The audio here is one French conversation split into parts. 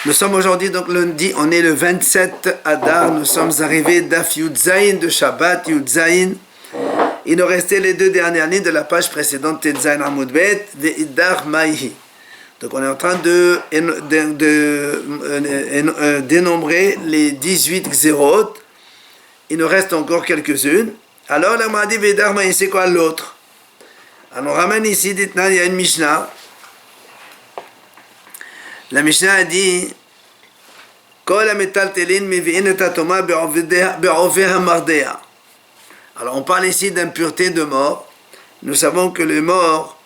Nous sommes aujourd'hui donc lundi, on est le 27 Adar, nous sommes arrivés d'Af Yud Zayin de Shabbat, Yud Zayin. Il nous restait les deux dernières lignes de la page précédente, Tet Zayin Amud Bet, Ve'idar Maihi. Donc on est en train de dénombrer les 18 Xerot. Il nous reste encore quelques-unes. Alors la m'a dit Ve'idar Maihi, c'est quoi l'autre? Alors on ramène ici, il y a une Mishnah. La Mishnah a dit alors on parle ici d'impureté de mort. Nous savons que les morts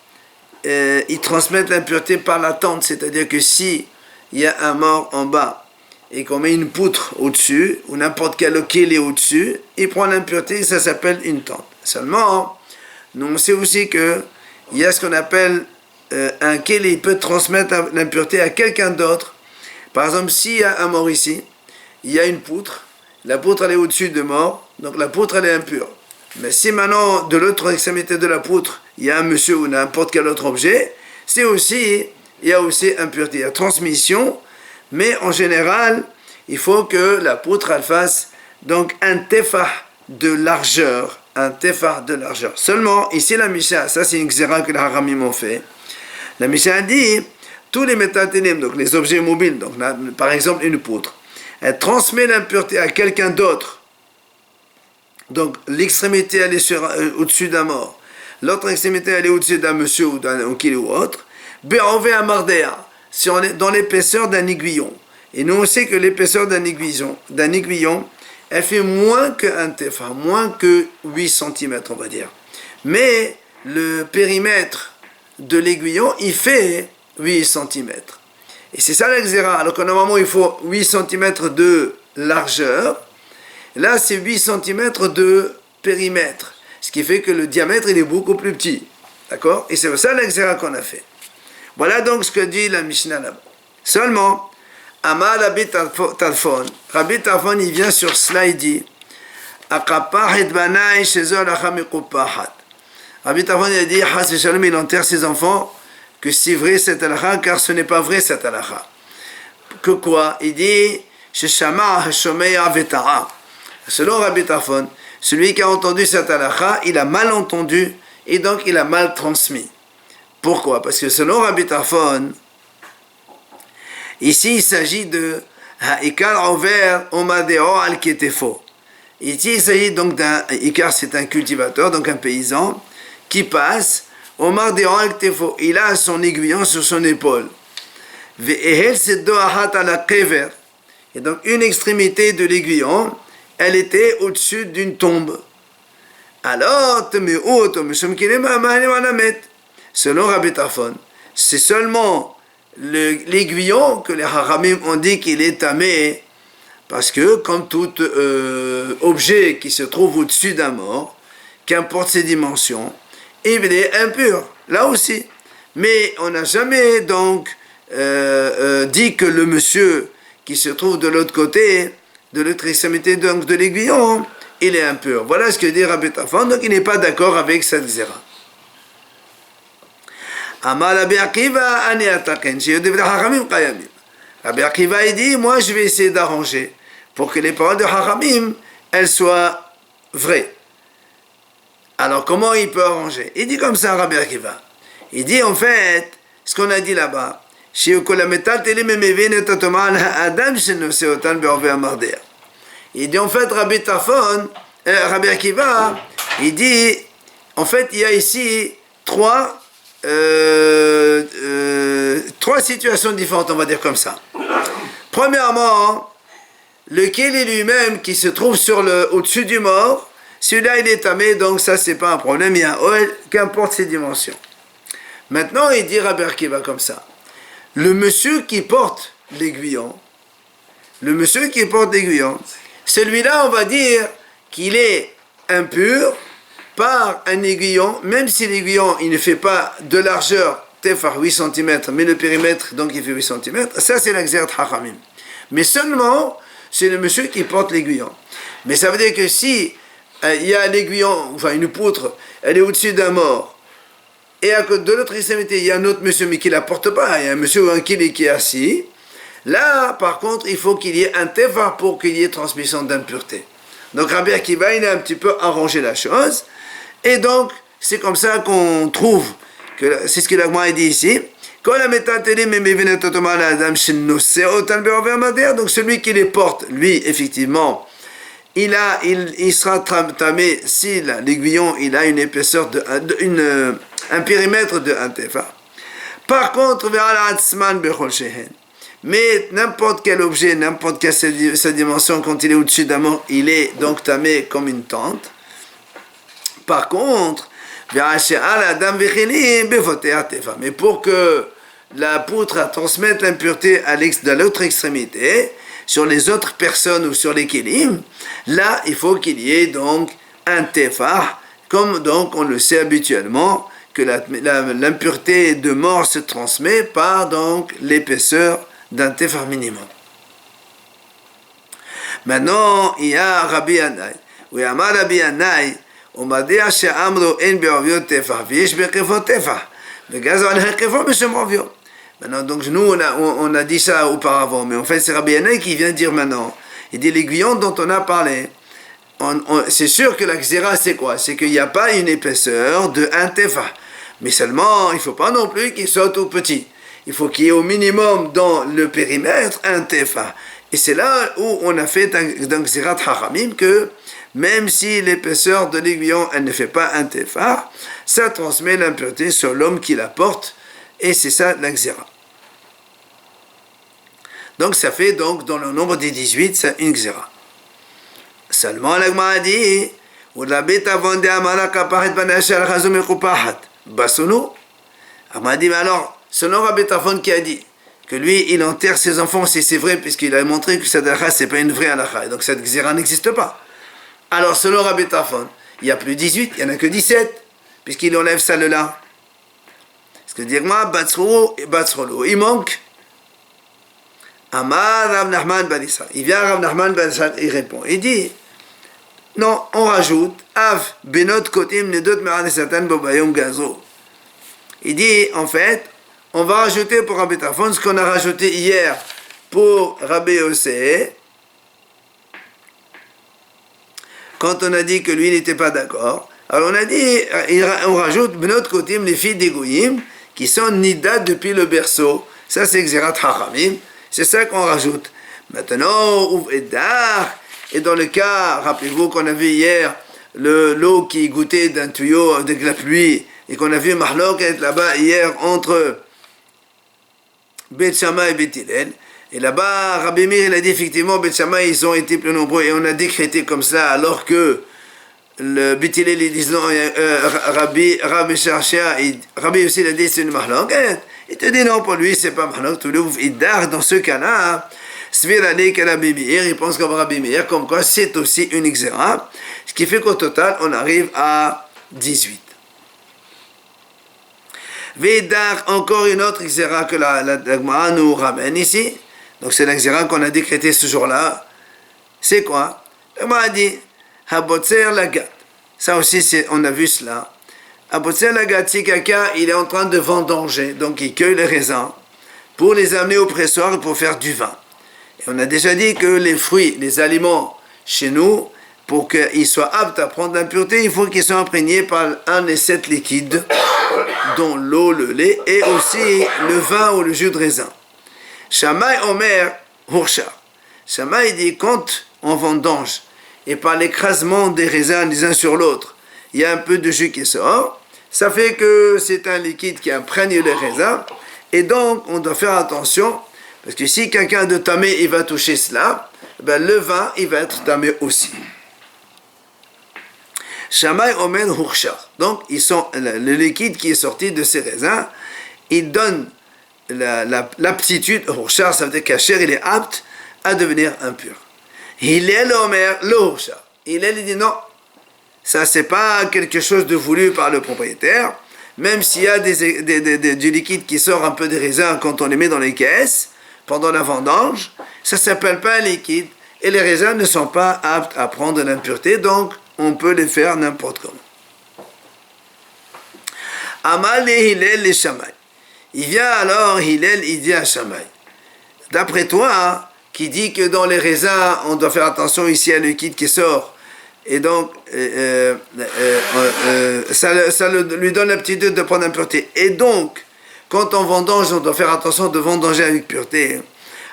ils transmettent l'impureté par la tente, c'est-à-dire que si il y a un mort en bas et qu'on met une poutre au-dessus ou n'importe quel kélé au-dessus, il prend l'impureté, ça s'appelle une tente. Seulement, nous on sait aussi que il y a ce qu'on appelle un kélé, il peut transmettre l'impureté à quelqu'un d'autre. Par exemple, s'il y a un mort ici, il y a une poutre, la poutre elle est au-dessus de mort, donc la poutre elle est impure. Mais si maintenant, de l'autre extrémité de la poutre, il y a un monsieur ou n'importe quel autre objet, il y a aussi impureté, il y a transmission, mais en général, il faut que la poutre elle fasse donc un tefah de largeur, Seulement, ici la Mishnah, ça c'est une xéra que les haramim ont fait. La Mishnah dit, tous les métatelim, donc les objets mobiles, donc par exemple une poutre, elle transmet l'impureté à quelqu'un d'autre. Donc l'extrémité elle est au-dessus d'un mort, l'autre extrémité elle est au-dessus d'un monsieur ou d'un kilo ou autre. Bé'ové amardéa, dans l'épaisseur d'un aiguillon. Et nous on sait que l'épaisseur d'un aiguillon, elle fait moins qu'un tefa, moins que 8 cm on va dire. Mais le périmètre de l'aiguillon, il fait 8 cm. Et c'est ça l'exéra. Alors que normalement, il faut 8 cm de largeur. Là, c'est 8 cm de périmètre. Ce qui fait que le diamètre, il est beaucoup plus petit. D'accord? Et c'est ça l'exéra qu'on a fait. Voilà donc ce que dit la Mishnah là-bas. Seulement, Amar Rabbi Tarfon. Rabbi Tarfon, il vient sur cela, il dit Akapahet banai shezor achamikupahat. Rabbi Tarfon il a dit, il enterre ses enfants, que c'est vrai cette halakha, car ce n'est pas vrai cette halakha. Que quoi? Il dit, selon Rabbi Tarfon, celui qui a entendu cette halakha, il a mal entendu, et donc il a mal transmis. Pourquoi? Parce que selon Rabbi Tarfon, ici il s'agit de Ha'ikar Over Omadeo al Ketefo. Ici il s'agit donc d'un Ikar, c'est un cultivateur, donc un paysan, qui passe, Omar de Tefo, il a son aiguillon sur son épaule. Et donc une extrémité de l'aiguillon, elle était au-dessus d'une tombe. Alors, selon Rabbi Tarfon, c'est seulement l'aiguillon que les haramim ont dit qu'il est tamé, parce que comme tout objet qui se trouve au-dessus d'un mort, qu'importe ses dimensions, il est impur, là aussi. Mais on n'a jamais donc dit que le monsieur qui se trouve de l'autre côté, de l'autre extrémité donc de l'aiguillon, il est impur. Voilà ce que dit Rabbi Tarfon, donc il n'est pas d'accord avec cette zéra. Amar Rabbi Akiva ani ataken, Rabbi Akiva il dit, moi je vais essayer d'arranger pour que les paroles de Haramim, elles soient vraies. Alors, comment il peut arranger? Il dit comme ça, Rabbi Akiva. Il dit, en fait, ce qu'on a dit là-bas, il dit, en fait, Rabbi Akiva, il dit, en fait, il y a ici trois situations différentes, on va dire comme ça. Premièrement, le kélé lui-même qui se trouve au-dessus du mort, celui-là, il est tamé, donc ça, c'est pas un problème, il y a qu'importe ses dimensions. Maintenant, il dit Rabbi Akiva comme ça. Le monsieur qui porte l'aiguillon, celui-là, on va dire qu'il est impur par un aiguillon, même si l'aiguillon, il ne fait pas de largeur, tefar 8 cm, mais le périmètre, donc il fait 8 cm, ça, c'est l'exert hachamim. Mais seulement, c'est le monsieur qui porte l'aiguillon. Mais ça veut dire que si il y a un aiguillon, enfin une poutre, elle est au-dessus d'un mort, et de l'autre extrémité, il y a un autre monsieur, mais qui ne la porte pas, il y a un monsieur ou un kili qui est assis, Là, par contre, il faut qu'il y ait un tefar pour qu'il y ait transmission d'impureté. Donc Rabbi Akiva, il a un petit peu arrangé la chose. Et donc, c'est comme ça qu'on trouve, que c'est ce que l'Agma dit ici. Donc celui qui les porte, lui, effectivement, il sera tamé si l'aiguillon il a une épaisseur un périmètre de 1 tefar. Par contre, mais n'importe quel objet, n'importe quelle sa dimension, quand il est au-dessus d'un mort, il est donc tamé comme une tente. Par contre, mais pour que la poutre transmette l'impureté de l'autre extrémité, sur les autres personnes ou sur les kélim, là, il faut qu'il y ait donc un tefar, comme donc on le sait habituellement, que l'impureté de mort se transmet par donc l'épaisseur d'un tefar minimum. Maintenant, il y a Rabbi Yanai. Oui, Amar Rabbi Yanai, on m'a dit à Amro en be'aviot tefar, v'yesh be'kefot tefar. Begaz al ha'kefot m'shem aviot. Maintenant, donc nous, on a dit ça auparavant, mais en fait, c'est Rabbi Yanai qui vient dire maintenant. Il dit l'aiguillon dont on a parlé. C'est sûr que la xéra, c'est quoi? C'est qu'il n'y a pas une épaisseur de 1 tefar. Mais seulement, il ne faut pas non plus qu'il soit tout petit. Il faut qu'il y ait au minimum dans le périmètre 1 tefar. Et c'est là où on a fait dans Xérat Hachamim que même si l'épaisseur de l'aiguillon, elle ne fait pas 1 tefar, ça transmet l'impureté sur l'homme qui la porte. Et c'est ça la xéra. Donc ça fait donc dans le nombre des 18, c'est une xéra. Seulement l'agma a dit, ou la bêta vende amara kaparet banachal chazum ekupahat. Basono. Agma a dit, mais alors, selon Rabbi Tafon qui a dit que lui, il enterre ses enfants, si c'est vrai, puisqu'il a montré que cette halakha, c'est pas une vraie halakha, et donc cette xéra n'existe pas. Alors selon Rabbi Tafon, il n'y a plus 18, il n'y en a que 17, puisqu'il enlève ça là. Parce que dire-moi, Batsrolo, il manque. Amar Rav Nachman ben Israël. Il vient Rav Nachman ben Israël, il répond. Il dit, non, on rajoute, Av, Benot Kotim, Nedot Meran Satan, Bobayom Gazo. Il dit, en fait, on va rajouter pour Rabbi Tafon ce qu'on a rajouté hier pour Rabbi Yossé, quand on a dit que lui, il n'était pas d'accord. Alors on a dit, on rajoute Benot Kotim, les filles des Goyim, qui sont Nida depuis le berceau. Ça, c'est Xerat Hachamim. C'est ça qu'on rajoute. Maintenant, Ouv Edar, et dans le cas, rappelez-vous qu'on a vu hier, l'eau qui goûtait d'un tuyau avec la pluie, et qu'on a vu Mahloket là-bas hier entre Beth Shammai et Beth Hillel. Et là-bas, Rabbi Meir, il a dit effectivement, Beth Shammai, ils ont été plus nombreux, et on a décrété comme ça, alors que le Beth Hillel, il dit non, Rabbi Sharshia, Rabbi aussi, il a dit c'est une Mahloket. Il te dit non, pour lui, c'est pas Mahloket, tout le Ouv Edar, dans ce cas-là, Svir Ali Rabbi Meir, il pense comme Rabbi Meir, comme quoi c'est aussi une xéra, ce qui fait qu'au total, on arrive à 18. Vedar, encore une autre xéra que la Gemara nous ramène ici. Donc c'est la xéra qu'on a décrété ce jour-là. C'est quoi? La Gemara dit, Habotzer Lagat. Ça aussi, on a vu cela. Habotzer Lagat, si quelqu'un il est en train de vendanger, donc il cueille les raisins pour les amener au pressoir et pour faire du vin. Et on a déjà dit que les fruits, les aliments chez nous, pour qu'ils soient aptes à prendre l'impureté, il faut qu'ils soient imprégnés par un des 7 liquides, dont l'eau, le lait, et aussi le vin ou le jus de raisin. Shammai Omer Hurcha. Shammai dit, quand on vendange, et par l'écrasement des raisins les uns sur l'autre, il y a un peu de jus qui sort, ça fait que c'est un liquide qui imprègne les raisins, et donc on doit faire attention, parce que si quelqu'un de tamé, il va toucher cela, ben le vin, il va être tamé aussi. Shammai Omer Hurcha. Donc, le liquide qui est sorti de ces raisins, il donne l'aptitude, Hurcha, ça veut dire qu'Acher, il est apte à devenir impur. Hillel Omer le Hurcha. Hillel, il dit non, ça c'est pas quelque chose de voulu par le propriétaire, même s'il y a du liquide qui sort un peu des raisins quand on les met dans les caisses, pendant la vendange, ça ne s'appelle pas un liquide, et les raisins ne sont pas aptes à prendre l'impureté, donc on peut les faire n'importe comment. Amal et Hillel et Shammai. Il vient alors, Hillel, il dit à Shammai, d'après toi, qui dit que dans les raisins, on doit faire attention ici à le liquide qui sort. Et donc, ça lui donne l'aptitude de prendre impureté. Et donc, quand on vendange, on doit faire attention de vendanger avec pureté.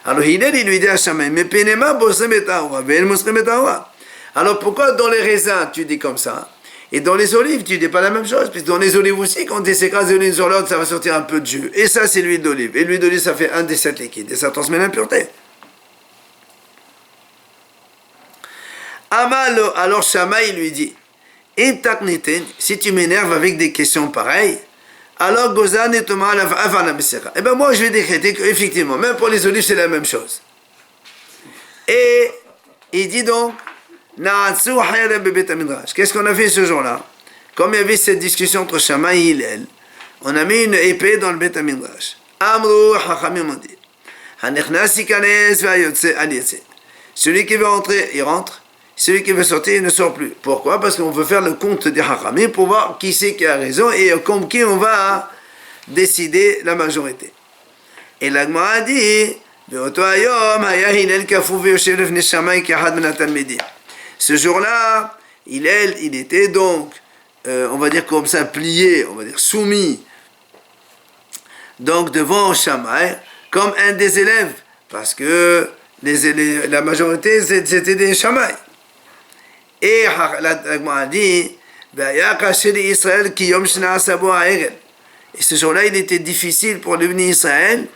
Alors, Hillel, il lui dit à Shammai, mais Penema bosem et Tahora, ve'el mosrem et Tahora. Alors, pourquoi dans les raisins, tu dis comme ça? Et dans les olives, tu dis pas la même chose, puisque dans les olives aussi, quand tu s'écrases l'une sur l'autre, ça va sortir un peu de jus. Et ça, c'est l'huile d'olive. Et l'huile d'olive, ça fait un des 7 liquides. Et ça transmet l'impureté. Amalo, alors Shammai lui dit, si tu m'énerves avec des questions pareilles, alors Gozan et Thomas avant la Messera. Eh bien moi je vais décréter qu'effectivement, même pour les olives c'est la même chose. Et il dit donc, qu'est-ce qu'on a fait ce jour-là? Comme il y avait cette discussion entre Shammai et Hillel, on a mis une épée dans le Beth Midrash. Amrou Chachamim ont dit, celui qui veut entrer, il rentre. Celui qui veut sortir, il ne sort plus. Pourquoi? Parce qu'on veut faire le compte des Hachamim pour voir qui c'est qui a raison et comme qui on va décider la majorité. Et la Gemara a dit, ce jour-là, il était donc, on va dire comme ça, plié, on va dire soumis, donc devant Shammai, comme un des élèves, parce que la majorité c'était des Shammai. Et la Gemara dit, et ce jour-là, il était difficile pour le Bnei Israël,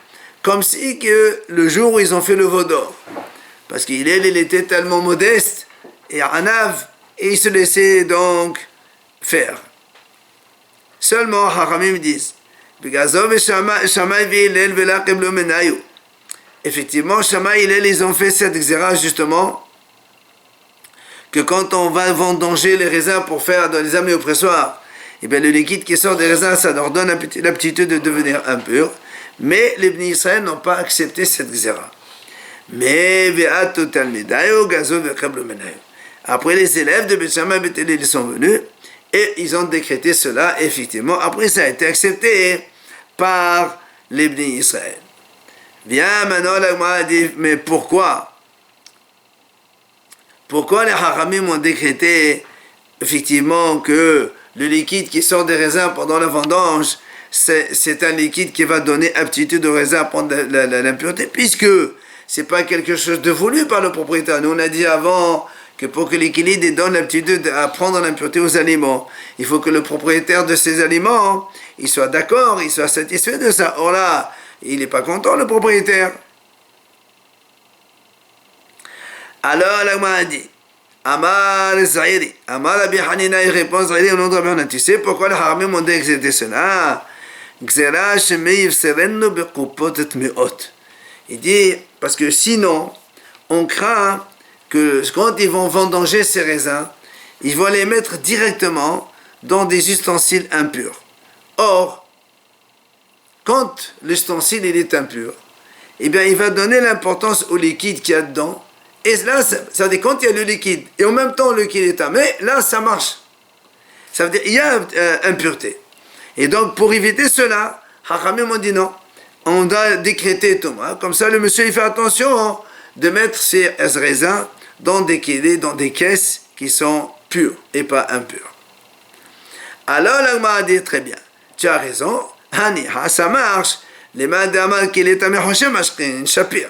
comme si que le jour où ils ont fait le veau d'or. Parce qu'il était tellement modeste et anav, et il se laissait donc faire. Seulement, Hachamim disent, effectivement, Shammai et Hillel, ils ont fait cette xéra justement, que quand on va vendanger les raisins pour faire les amener au pressoir, et bien le liquide qui sort des raisins, ça leur donne l'aptitude de devenir impur. Mais les Bnei Israël n'ont pas accepté cette xéra. Mais après les élèves de Beth Shammai et Beth Hillel, ils sont venus et ils ont décrété cela, effectivement. Après, ça a été accepté par les Bnei Israël. Bien, maintenant, la Gemara dit, mais pourquoi? Pourquoi les Hachamim ont décrété effectivement que le liquide qui sort des raisins pendant la vendange, c'est un liquide qui va donner aptitude au raisin à prendre l'impureté, puisque c'est pas quelque chose de voulu par le propriétaire. Nous on a dit avant que pour que l'équilibre donne l'aptitude à prendre l'impureté aux aliments, il faut que le propriétaire de ces aliments, il soit d'accord, il soit satisfait de ça. Or là, il n'est pas content le propriétaire. Alors la Gemara dit, Amar Zahiri, Amar Rabbi Hanina, il répond Zahiri au nom de Rabbi Hanina. Tu sais pourquoi les Haramim ont dit que c'était cela? Il dit, parce que sinon, on craint que quand ils vont vendanger ces raisins, ils vont les mettre directement dans des ustensiles impurs. Or, quand l'ustensile il est impur, eh bien il va donner l'importance au liquide qu'il y a dedans. Et là, ça veut dire quand il y a le liquide, et en même temps le liquide est tamé, là ça marche. Ça veut dire il y a impureté. Et donc pour éviter cela, Hachamim ont dit non. On doit décréter Thomas. Comme ça le monsieur il fait attention de mettre ses raisins dans des caisses qui sont pures et pas impures. Alors l'Agma a dit très bien, tu as raison, ça marche. Les mains d'Amal qui est un shapir.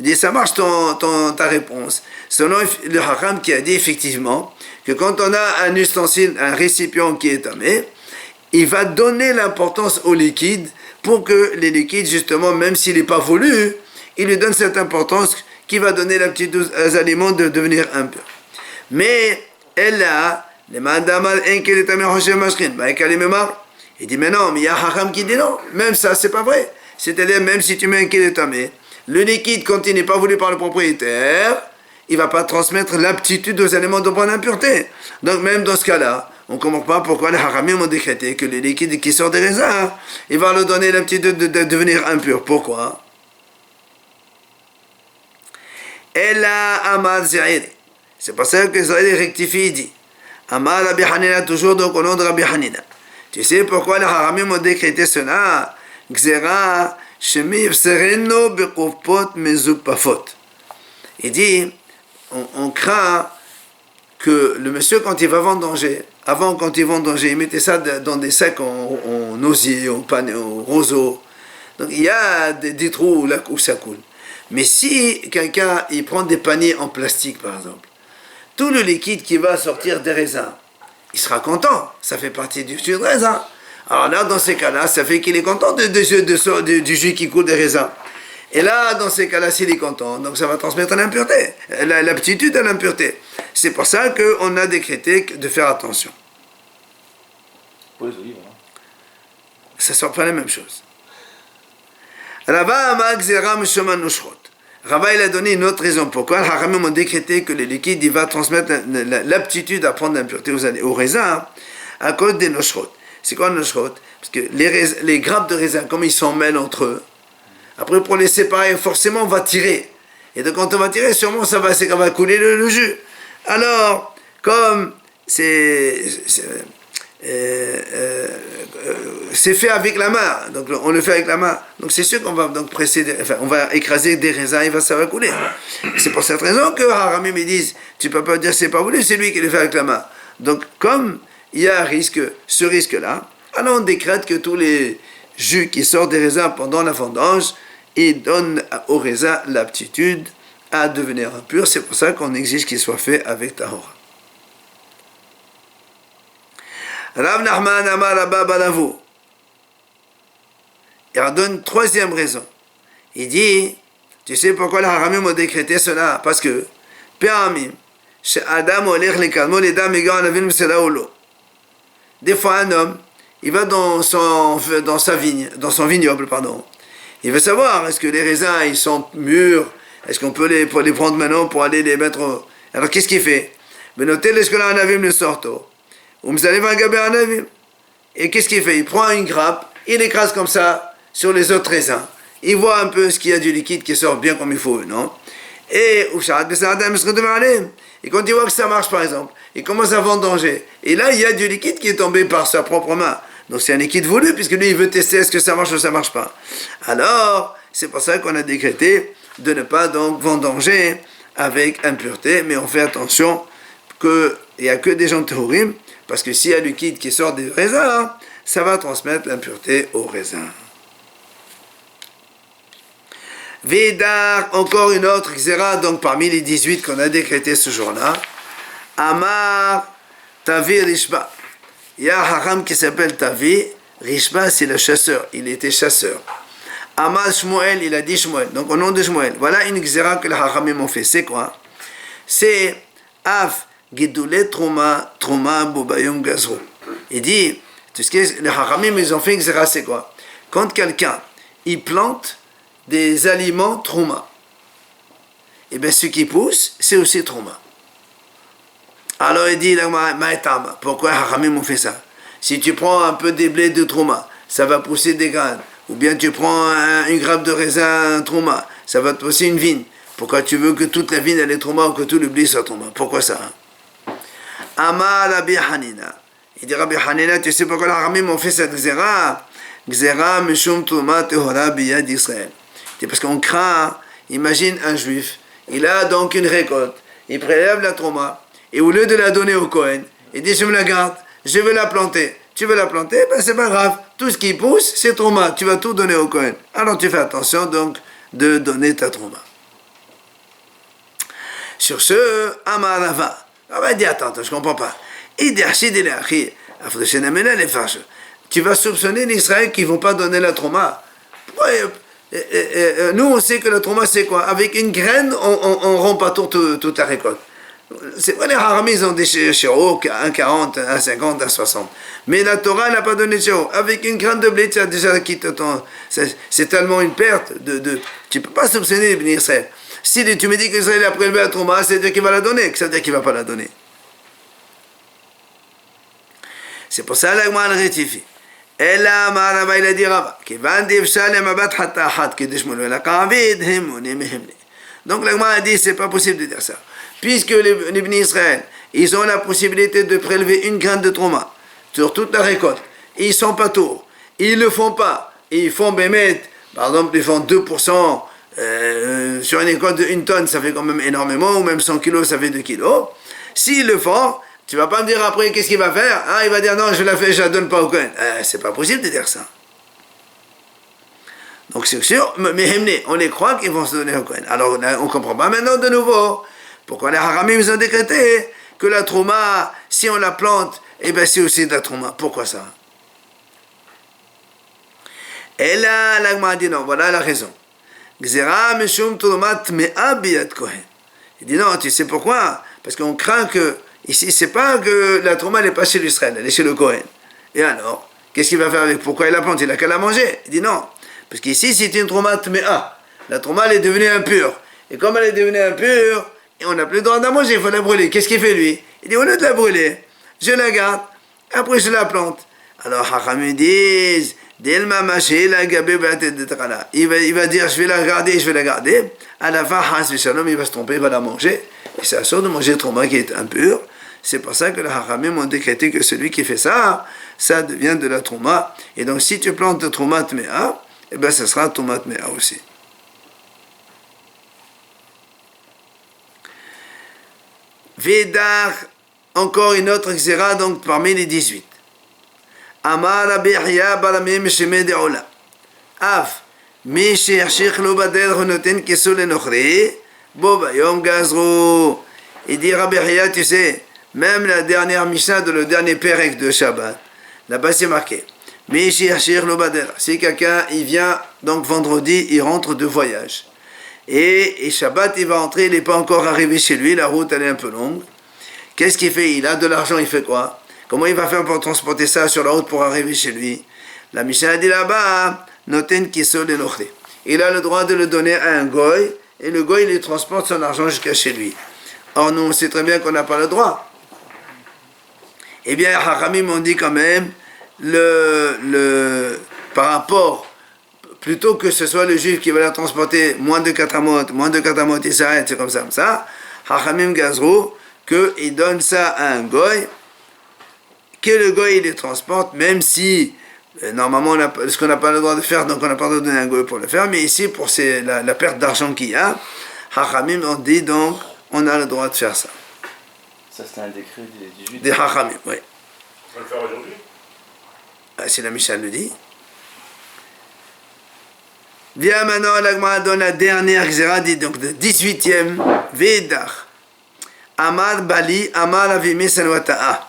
Il dit, ça marche ta réponse. Selon le Hacham qui a dit effectivement que quand on a un ustensile, un récipient qui est tamé, il va donner l'importance au liquide pour que les liquides, justement, même s'il n'est pas voulu, il lui donne cette importance qui va donner l'aptitude aux aliments de devenir impurs. Mais elle a, les mandamal enkel tamé hoshem mashkin, il dit, mais non, mais il y a Hacham qui dit non, même ça, c'est pas vrai. C'est-à-dire, même si tu mets un kil tamé, le liquide, quand il n'est pas voulu par le propriétaire, il ne va pas transmettre l'aptitude aux éléments de bonne impureté. Donc même dans ce cas-là, on ne comprend pas pourquoi les Haramim ont décrété que le liquide qui sort des raisins, il va leur donner l'aptitude de devenir impur. Pourquoi? Elle a Amar Zahiri. C'est pour ça que Zahiri rectifie et dit Amar Rabbi Hanina, toujours donc au nom de Rabbi Hanina. Tu sais pourquoi les Haramim ont décrété cela? Xéra Il dit, on craint que le monsieur, quand il va vendanger, avant, quand il vendangeait, il mettait ça dans des sacs en osier, en roseau. Donc il y a des trous là où ça coule. Mais si quelqu'un il prend des paniers en plastique, par exemple, tout le liquide qui va sortir des raisins, il sera content. Ça fait partie du jus de raisin. Alors là, dans ces cas-là, ça fait qu'il est content du jus qui coule des raisins. Et là, dans ces cas-là, s'il est content, donc ça va transmettre l'impureté, l'aptitude à l'impureté. C'est pour ça qu'on a décrété de faire attention. Pour les olives, hein. Ça ne sort pas la même chose. Rava il a donné une autre raison pourquoi les Haramim ont décrété que le liquide il va transmettre l'aptitude à prendre l'impureté aux raisins à cause des noshrot. C'est quoi le noshrot? Parce que les grappes de raisin, comme ils s'en mêlent entre eux, après pour les séparer, forcément on va tirer. Et donc quand on va tirer, sûrement ça va couler le jus. Alors, comme c'est fait avec la main, donc on le fait avec la main, donc c'est sûr qu'on va donc on va écraser des raisins et ça va couler. C'est pour cette raison que Haramim me disent, tu peux pas dire c'est pas voulu, c'est lui qui le fait avec la main. Donc comme il y a ce risque-là, alors on décrète que tous les jus qui sortent des raisins pendant la vendange, ils donnent aux raisins l'aptitude à devenir impur. C'est pour ça qu'on exige qu'il soit fait avec tahora. Rav Nachman Amar Rabba Balavu. Il donne une troisième raison. Il dit, tu sais pourquoi les Haramim ont décrété cela? Parce que, des fois un homme, il va dans son vignoble, pardon. Il veut savoir, est-ce que les raisins, ils sont mûrs? Est-ce qu'on peut les prendre maintenant pour aller les mettre Alors qu'est-ce qu'il fait? Et qu'est-ce qu'il fait? Il prend une grappe, il écrase comme ça sur les autres raisins. Il voit un peu ce qu'il y a du liquide qui sort bien comme il faut, non? Et quand il voit que ça marche, par exemple, il commence à vendanger. Et là, il y a du liquide qui est tombé par sa propre main. Donc c'est un liquide voulu, puisque lui, il veut tester est-ce que ça marche ou ça marche pas. Alors, c'est pour ça qu'on a décrété de ne pas donc vendanger avec impureté, mais on fait attention qu'il n'y a que des gens théorim, parce que s'il y a du liquide qui sort des raisins, ça va transmettre l'impureté aux raisins. Védar, encore une autre xéra, donc parmi les 18 qu'on a décrété ce jour-là. Amar Tavi Rishba. Il y a un haram qui s'appelle Tavi. Rishba, c'est le chasseur. Il était chasseur. Amar Shmuel, il a dit Shmuel. Donc au nom de Shmuel. Voilà une xéra que les haramim ont fait. C'est quoi? C'est Af Gidule Trouma Bobayum Gazrou. Il dit, tout ce que les haramim ils ont fait une xéra, c'est quoi? Quand quelqu'un, il plante des aliments trouma, et bien ce qui pousse, c'est aussi trouma. Alors il dit, pourquoi Haramim ont fait ça? Si tu prends un peu des blés de trouma, ça va pousser des graines. Ou bien tu prends une grappe de raisin trouma, ça va te pousser une vigne. Pourquoi tu veux que toute la vigne elle est trouma ou que tout le blé soit trouma? Pourquoi ça? Amar Rabbi Hanina. Il dit Rabbi Hanina, tu sais pourquoi les Haramim ont fait cette xéra? Xéra mishum trouma tehora biyad Israël. C'est parce qu'on craint, imagine un juif, il a donc une récolte, il prélève la trouma, et au lieu de la donner au Kohen, il dit je me la garde, je veux la planter. Tu veux la planter, ben c'est pas grave, tout ce qui pousse, c'est trouma, tu vas tout donner au Kohen. Alors tu fais attention donc de donner ta trouma. Sur ce, Amar Rava, Rava dit attends, je comprends pas. Tu vas soupçonner l'Israël qui ne vont pas donner la trouma. Nous, on sait que la trouma, c'est quoi? Avec une graine, on rompt pas toute la récolte. C'est vrai, les Haramim, ils ont des chéros, 1,40, 1,50, 1,60. Mais la Torah n'a pas donné de chéros. Avec une graine de blé, tu as déjà quitté ton... C'est tellement une perte tu ne peux pas soupçonner les Israël. Si tu me dis qu'Israël a prélevé la trouma, c'est-à-dire qu'il va la donner, que ça veut dire qu'il ne va pas la donner. C'est pour ça que l'Agma le rectifie. אלא מה רבה ילדי רבה, כיוון דאפשר למבט חטא אחת כדי שמואל ולקעביד, הם מונים מהם לי. Donc l'Agma a dit, c'est pas possible de dire ça. Puisque les Bnei Israël, ils ont la possibilité de prélever une graine de trauma sur toute la récolte, ils sont pas tours, ils le font pas, ils font bémet, par exemple, ils font 2%, sur une école de 1 tonne, ça fait quand même énormément, ou même 100 kilos, ça fait 2 kilos. S'ils le font, tu vas pas me dire après qu'est-ce qu'il va faire. Ah, il va dire non, je la fais, je la donne pas au Kohen. C'est pas possible de dire ça. Donc c'est sûr, mais on les croit qu'ils vont se donner au Kohen. Alors on comprend pas maintenant de nouveau pourquoi les Haramim ont décrété que la Trouma, si on la plante, eh ben c'est aussi de la Trouma. Pourquoi ça? Et là, l'Agma dit non, voilà la raison. Gzera mishum Tromat me'a biyad Kohen. Il dit non, tu sais pourquoi? Parce qu'on craint que, ici, c'est pas que la Trouma n'est pas chez l'Israël, elle est chez le Kohen. Et alors, qu'est-ce qu'il va faire avec? Pourquoi il la plante? Il a qu'à la manger. Il dit non. Parce qu'ici, c'est une Trouma Tme'a. La Trouma, elle est devenue impure. Et comme elle est devenue impure, et on n'a plus le droit de la manger, il faut la brûler. Qu'est-ce qu'il fait lui? Il dit au lieu de la brûler, je la garde, après je la plante. Alors, Hachamim disent, il va dire, je vais la garder, je vais la garder. À la fin, il va se tromper, il va la manger. Et c'est sûr de manger Trouma qui est impure. C'est pour ça que les Hachamim ont décrété que celui qui fait ça, ça devient de la Trouma. Et donc, si tu plantes de Trouma Tme'a, eh bien, ce sera Trouma Tme'a aussi. Vedar, encore une autre xéra, donc parmi les 18. Amar Rabbi Yahya baramim shemeh de'ola. Af, mi she'yachich lo badel renoten keso lenochri, bo bayom gazro. Il dit Rabbi Yahya, tu sais, même la dernière Mishnah de le dernier Pérec de Shabbat, là-bas c'est marqué. Mi she'yachich lo badel. Si quelqu'un, il vient, donc vendredi, il rentre de voyage. Et Shabbat, il va entrer, il n'est pas encore arrivé chez lui, la route elle est un peu longue. Qu'est-ce qu'il fait? Il a de l'argent, il fait quoi? Comment il va faire pour transporter ça sur la route pour arriver chez lui? La Mishnah dit là-bas, noten kisol enochri. Il a le droit de le donner à un goy, et le goy, il lui transporte son argent jusqu'à chez lui. Or, nous, on sait très bien qu'on n'a pas le droit. Eh bien, Hachamim ont dit quand même, par rapport, plutôt que ce soit le juif qui va la transporter moins de 4 amot, il s'arrête, c'est comme ça. Hachamim gazrou, qu'il donne ça à un goy, que le goy il les transporte, même si normalement ce qu'on n'a pas le droit de faire, donc on n'a pas le droit de donner un goy pour le faire, mais ici pour la perte d'argent qu'il y a, Hachamim on dit donc on a le droit de faire ça. Ça c'était un décret des 18 des Hachamim, oui. On va le faire aujourd'hui. Si la Mishnah le dit. Viens maintenant, l'Agma donne la dernière xéra, dit donc le 18e, Vedach. Amar Bali, Amar Avimi Sanwata'a.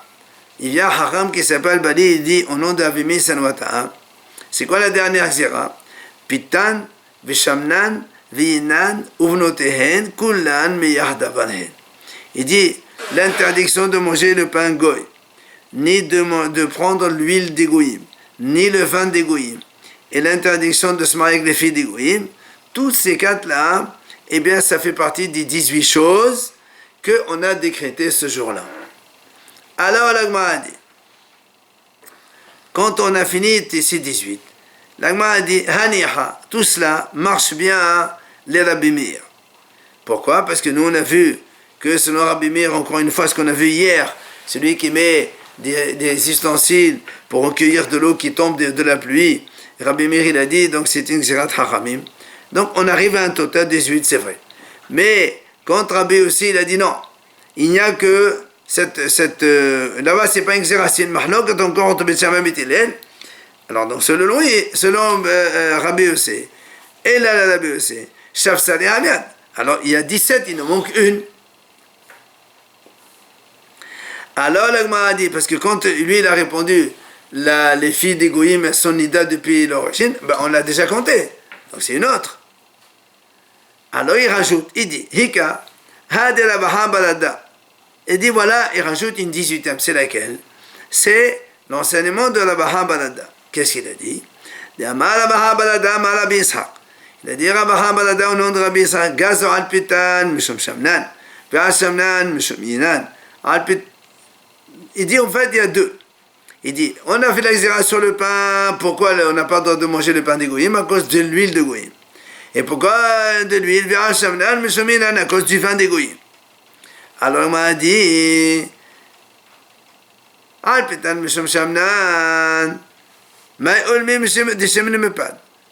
Il y a un haram qui s'appelle Bali, il dit au nom d'Avimi Sanwata'a. C'est quoi la dernière xéra? Pitan, Vishamnan, Vinan, Uvnotehen, Kullan, Meyahdavanhen. Il dit l'interdiction de manger le pain goy, ni de prendre l'huile d'égoïm, ni le vin d'égoïm, et l'interdiction de se marier avec les filles d'égoïm, toutes ces quatre-là, eh bien, ça fait partie des 18 choses qu'on a décrétées ce jour-là. Alors, l'Agma a dit, quand on a fini ces 18, l'Agma a dit, Haniha, tout cela marche bien les Rabbi Meir. Pourquoi? Parce que nous, on a vu que selon Rabbi Meir, encore une fois, ce qu'on a vu hier, celui qui met des ustensiles pour recueillir de l'eau qui tombe de la pluie, Rabbi Meir, il a dit, donc c'est une Xérat Hachamim. Donc on arrive à un total de 18, c'est vrai. Mais, quand Rabbi aussi, il a dit non, il n'y a que là-bas, c'est pas une Xérat, c'est une Mahlok, encore entre Betchamam et Hillel. Alors, donc, selon Rabbi aussi, et là, Rabbi aussi, Shafsal et Amiad. Alors, il y a 17, il nous manque une. Alors, l'Agma a dit, parce que quand lui, il a répondu, les filles d'Egoïm sont nida depuis l'origine, ben on l'a déjà compté. Donc c'est une autre. Alors il rajoute, il dit, Hika, Hadela Baha Balada. Il dit voilà, il rajoute une 18e, c'est laquelle? C'est l'enseignement de la Baha Balada. Qu'est-ce qu'il a dit? Il a dit Baha Balada, Rabbi Ishaq. Il a dit Baha Balada au nom de Rabbi Ishaq, Gazo al-Pitan, Mishum Shamnan, Ve'al Shamnan, Mishum Yinan. Il dit en fait, il y a deux. Il dit, on a fait la xéra sur le pain, pourquoi on n'a pas le droit de manger le pain d'égoïm? À cause de l'huile d'égoïm. Et pourquoi de l'huile? À cause du vin d'égoïm. Alors il m'a dit,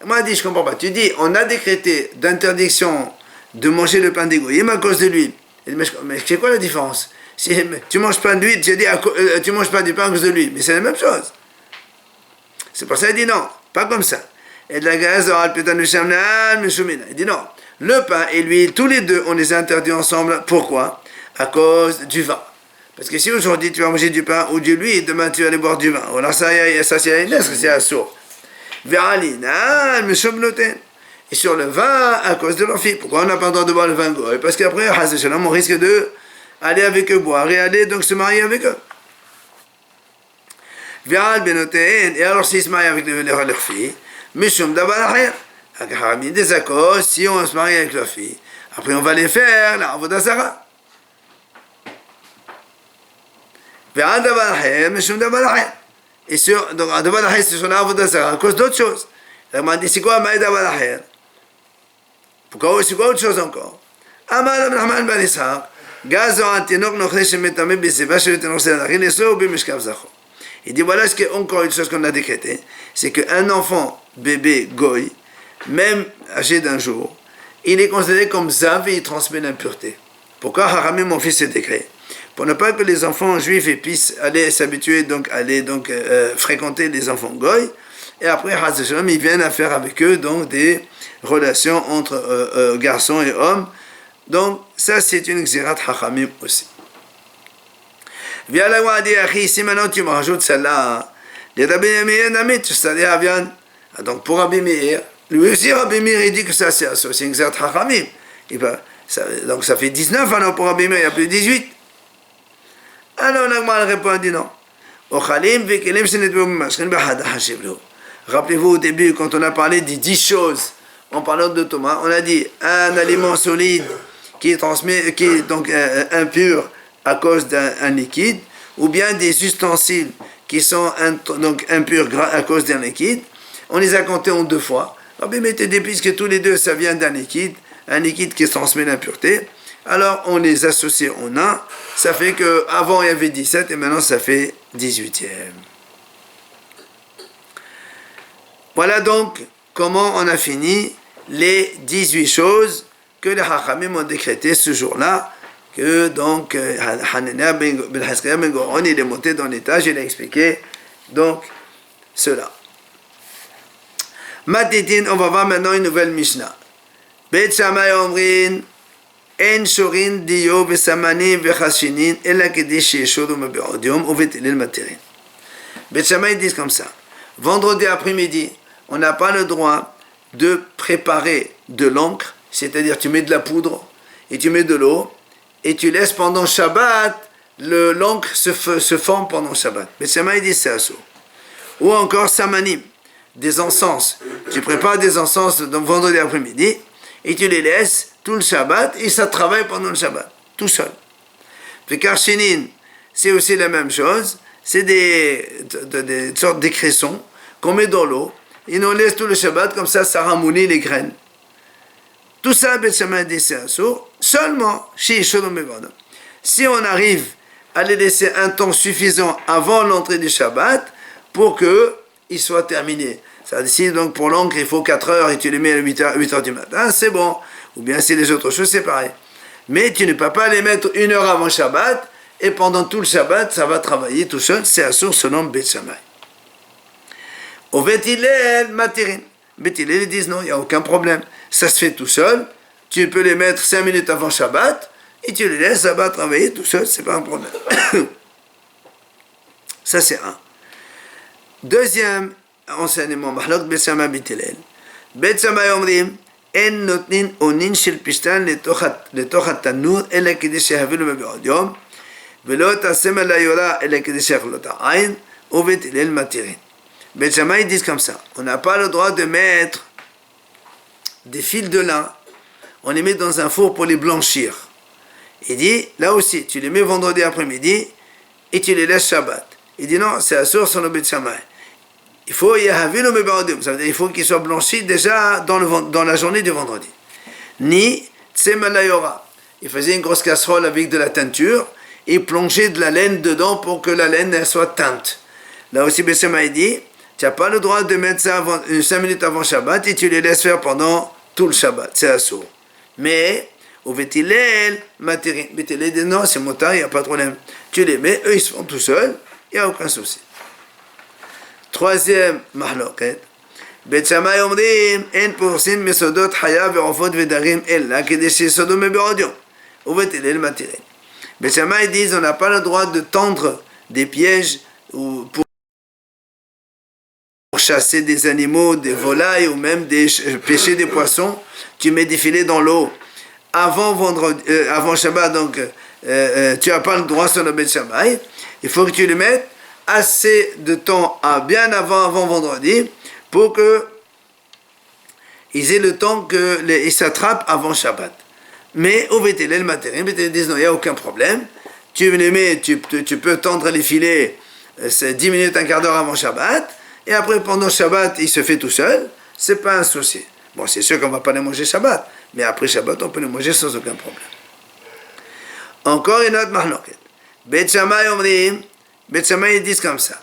Moi, dit, je comprends pas. Tu dis, on a décrété d'interdiction de manger le pain des goyim à cause de l'huile. Mais c'est quoi la différence? Si tu manges pas d'huile, j'ai dit, tu manges pas du pain à cause de l'huile. Mais c'est la même chose. C'est pour ça qu'il dit non, pas comme ça. Et de la graisse, il dit non. Le pain et l'huile, tous les deux, on les a interdits ensemble. Pourquoi? À cause du vin. Parce que si aujourd'hui tu vas manger du pain ou de l'huile, demain tu vas aller boire du vin. Alors ça c'est une lettre, c'est assourd. Et sur le vin, à cause de leur fille. Pourquoi on n'a pas le droit de boire le vin goy? Parce qu'après, on risque de aller avec eux boire et aller donc se marier avec eux. Et alors s'ils se marient avec leur fille, Mishum Dabalacher, des accords, si on se marie avec leur fille, après on va les faire la Avodah Zarah. Et sur, donc Dabalacher, c'est sur la Avodah Zarah à cause d'autres choses. Elle m'a dit, c'est quoi Maï Dabalacher? Pourquoi c'est quoi autre chose encore? Amar Abraham ben Ishaq, Gazo Antinok Nochre Shemetame Biseba Shemetanok Sedachil Esro Bimishkav Zacho. Il dit voilà ce que, encore une chose qu'on a décrété, c'est qu'un enfant, bébé, goy, même âgé d'un jour, il est considéré comme zav et il transmet l'impureté. Pourquoi Haramim ont fait ce décret? Pour ne pas que les enfants juifs puissent aller s'habituer, donc aller fréquenter les enfants goy, et après ils viennent à faire avec eux donc des relations entre garçons et hommes. Donc ça c'est une xirat Haramim aussi. Viens là, si maintenant tu me rajoutes celle-là, les Rabbi Meir Namit, c'est-à-dire, viens. Donc pour Rabbi Meir, lui aussi Rabbi Meir, il dit que ça c'est une Xat Hachamim. Donc ça fait 19 alors pour Rabbi Meir, il n'y a plus 18. Alors Nagmar répond, il dit non. Rappelez-vous au début, quand on a parlé des 10 choses, en parlant de Thomas, on a dit un aliment solide qui est transmis, qui est donc impur, à cause d'un liquide, ou bien des ustensiles qui sont donc impurs à cause d'un liquide, on les a comptés en 2 fois. Rabbi Meir dit, puisque tous les deux ça vient d'un liquide, un liquide qui transmet l'impureté, alors on les associe en un, ça fait qu'avant il y avait 17 et maintenant ça fait 18e. Voilà donc comment on a fini les 18 choses que les Hachamim ont décrétées ce jour-là, que donc Hanania ben Haskaya ben Goron, il est monté dans l'étage, il a expliqué donc cela. Matitin, on va voir maintenant une nouvelle Mishnah. Beit Shammai omrin en shorin diyo vesamani vechashinin ela kedish yeshodu mebe'od yom uvetilil materin. Beit Shammai disent comme ça. Vendredi après-midi, on n'a pas le droit de préparer de l'encre, c'est-à-dire tu mets de la poudre et tu mets de l'eau et tu laisses pendant Shabbat, l'encre se forme pendant Shabbat. Mais Shammai dit c'est assourd. Ou encore Samanim, des encens. Tu prépares des encens donc vendredi après-midi et tu les laisses tout le Shabbat et ça travaille pendant le Shabbat, tout seul. Puis Karshinin, c'est aussi la même chose. C'est des sortes d'écressons qu'on met dans l'eau et on laisse tout le Shabbat, comme ça ramollit les graines. Tout ça, Beit Shammai dit c'est assourd, seulement chez Sholom Mevodom. Si on arrive à les laisser un temps suffisant avant l'entrée du Shabbat pour qu'il soit terminé. Ça décide donc pour l'encre, il faut 4 heures et tu les mets à 8 heures du matin, c'est bon. Ou bien si les autres choses, c'est pareil. Mais tu ne peux pas les mettre 1 heure avant Shabbat et pendant tout le Shabbat, ça va travailler tout seul. C'est assourd selon Beit Shammai. Au Beit Hillel, Matirin. Beit Hillel, ils disent non, il n'y a aucun problème. Ça se fait tout seul. Tu peux les mettre 5 minutes avant Shabbat et tu les laisses, ça va travailler tout seul, c'est pas un problème. Ça, c'est un. Deuxième enseignement, Mahlok Beit Shammai Beit Hillel. Beit Shammai omrim, en notnin onin shel pishtan לתוך התנור, אלא כדי שיהבילו מבעוד יום, ולא תעשם על היורה, אלא כדי שיאכלו את העין, ובית הלל מתירין. Beit Shammai disent comme ça, on n'a pas le droit de mettre des fils de lin, on les met dans un four pour les blanchir. Il dit, là aussi, tu les mets vendredi après-midi et tu les laisses Shabbat. Il dit non, c'est assourd sur le Beit Shammai. Il faut yahavinu mebe'odim, ça veut dire il faut qu'ils soient blanchis déjà dans la journée du vendredi. Ni tsemalayora, il faisait une grosse casserole avec de la teinture et plongeait de la laine dedans pour que la laine elle soit teinte. Là aussi Beit Shammai dit tu n'as pas le droit de mettre ça 5 minutes avant Shabbat et tu les laisses faire pendant tout le Shabbat. C'est assourd. Mais, au Vétilel, Matirin. Vétilel dit non, c'est motard, il n'y a pas de problème. Tu les mets, eux ils se font tout seuls, il n'y a aucun souci. Troisième mahloket. Bet Shammai אומרים, אין פורסין מסודות חיה ועופות ודרים אלא כדי שיסודו מבעודיו. ובית הלל מתירים. Bet Shammai disent, on n'a pas le droit de tendre des pièges ou pour chasser des animaux, des volailles ou même pêcher des poissons. Tu mets des filets dans l'eau avant Shabbat, donc tu n'as pas le droit sur le Bet Shammai. Il faut que tu le mettes assez de temps bien avant vendredi pour que ils aient le temps qu'ils s'attrapent avant Shabbat. Mais au Beit Hillel Materim, Beit Hillel disent non, il n'y a aucun problème. Tu les mets, tu peux tendre les filets 10 minutes, un quart d'heure avant Shabbat, et après pendant Shabbat, il se fait tout seul, c'est pas un souci. Bon, c'est sûr qu'on ne va pas les manger Shabbat, mais après Shabbat, on peut les manger sans aucun problème. Encore une autre mahloket. Bet Shammai omrim, Bet Shammai disent comme ça.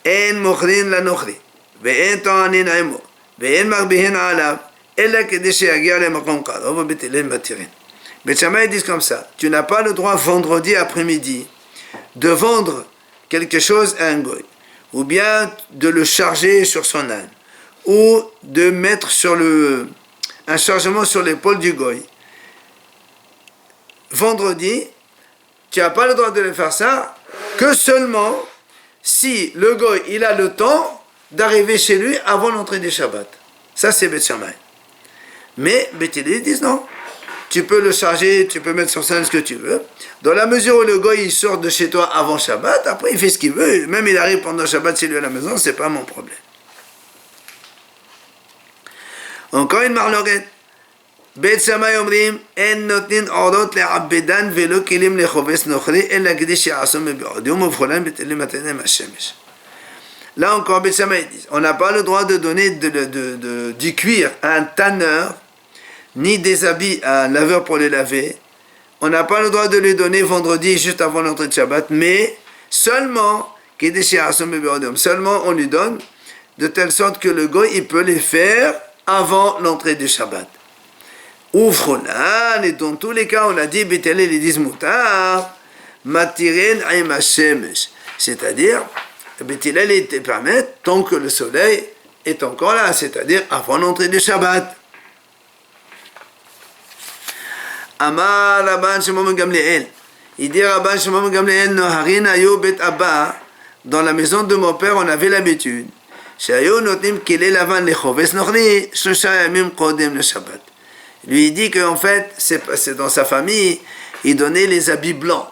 En mochrin la nochri, ve'en to'anin imo, ve'en marbihin alav, ella kede sheyagia lemakom karov, Bet Hillel matirin. Bet Shammai disent comme ça. Tu n'as pas le droit vendredi après-midi de vendre quelque chose à un goy, ou bien de le charger sur son âne, ou de mettre un chargement sur l'épaule du goy. Vendredi, tu n'as pas le droit de le faire ça, que seulement si le goy il a le temps d'arriver chez lui avant l'entrée du Shabbat. Ça c'est Bet Shammai. Mais Bet Hillel disent non. Tu peux le charger, tu peux mettre sur scène ce que tu veux. Dans la mesure où le goy il sort de chez toi avant Shabbat, après il fait ce qu'il veut. Même il arrive pendant Shabbat chez lui à la maison, c'est pas mon problème. Encore une marloquette. Bet Shammai omrim, en notnin orot le'abbedan velo kelim lechoves nochri, ella kedi she'asom be'odum uvcholan betelim matenem hashemesh. Là encore, Bet Shammai dit, on n'a pas le droit de donner du cuir à un tanneur, ni des habits à un laveur pour les laver. On n'a pas le droit de les donner vendredi juste avant l'entrée de Shabbat, mais seulement on lui donne de telle sorte que le goy il peut les faire avant l'entrée du Shabbat. Oufronan, et dans tous les cas on a dit Beit Hillel ils disent mutar matiren aim hashemesh, c'est-à-dire Beit Hillel il te permet tant que le soleil est encore là, c'est-à-dire avant l'entrée du Shabbat. Amar Rabban Shimon ben Gamliel. Il dit Rabban Shimon ben Gamliel, Noharin ayo bet Abba. Dans la maison de mon père, on avait l'habitude. Shayo notnim kele lavan lechoves nochri, shlosha yamim kodem le Shabbat. Lui, il dit qu'en fait, c'est dans sa famille, il donnait les habits blancs,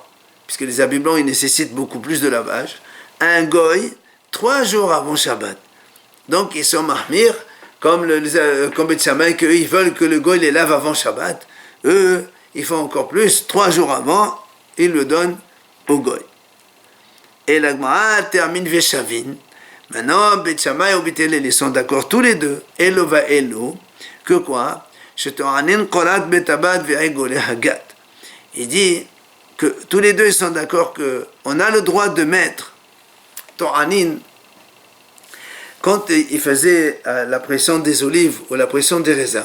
puisque les habits blancs, ils nécessitent beaucoup plus de lavage, à un goy, 3 jours avant Shabbat. Donc, ils sont mahmir, comme Bet Shammai, qu'eux, ils veulent que le goy les lave avant Shabbat. Eux, ils font encore plus, 3 jours avant, ils le donnent au goy. Et la Gemara termine Veshavin. Maintenant, Bet Shammai et Beit Hillel, ils sont d'accord tous les deux, Elo va Elo, que quoi? Il dit que tous les deux, ils sont d'accord qu'on a le droit de mettre To'anin, quand il faisait la pression des olives ou la pression des raisins.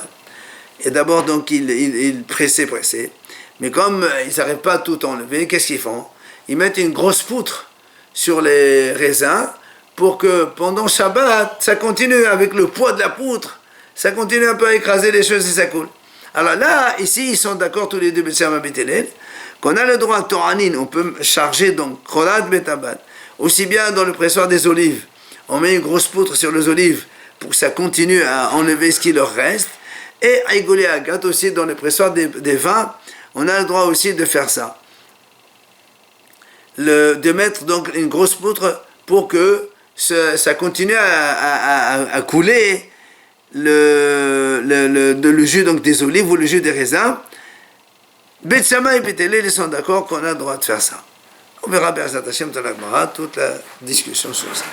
Et d'abord, donc, ils pressaient. Mais comme ils n'arrivent pas à tout enlever, qu'est-ce qu'ils font? Ils mettent une grosse poutre sur les raisins pour que pendant Shabbat, ça continue avec le poids de la poutre. Ça continue un peu à écraser les choses et ça coule. Alors là, ici, ils sont d'accord tous les deux, Bet Shammai et Beit Hillel, qu'on a le droit à To'anin, on peut charger donc Cholat Betabad, aussi bien dans le pressoir des olives. On met une grosse poutre sur les olives pour que ça continue à enlever ce qui leur reste. Et Aïgolé Agat aussi dans le pressoir des vins, on a le droit aussi de faire ça. De mettre donc une grosse poutre pour que ça continue à couler le jus donc des olives ou le jus des raisins. Bet Shammai et Beit Hillel, ils sont d'accord qu'on a le droit de faire ça. On verra Be'ezrat Hashem dans la Gemara toute la discussion sur ça.